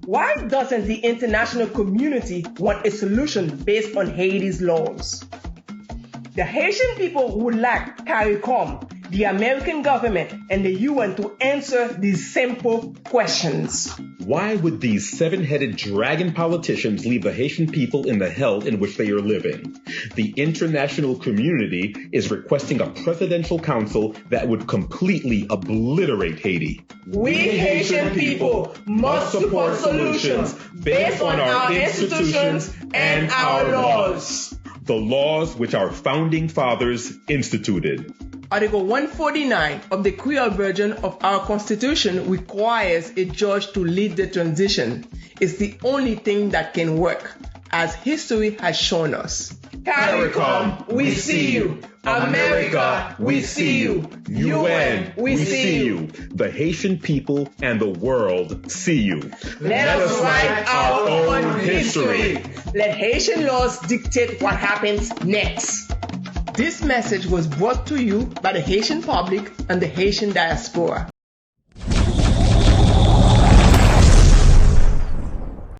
Why doesn't the international community want a solution based on Haiti's laws? The Haitian people would like CARICOM, the American government, and the UN to answer these simple questions. Why would these seven-headed dragon politicians leave the Haitian people in the hell in which they are living? The international community is requesting a presidential council that would completely obliterate Haiti. We Haitian people must support solutions based on our institutions and our laws. The laws which our founding fathers instituted. Article 149 of the Creole version of our Constitution requires a judge to lead the transition. It's the only thing that can work, as history has shown us. CARICOM, we see you. America, we see you. UN, we see you. The Haitian people and the world see you. Let us write our own history. Let Haitian laws dictate what happens next. This message was brought to you by the Haitian public and the Haitian diaspora.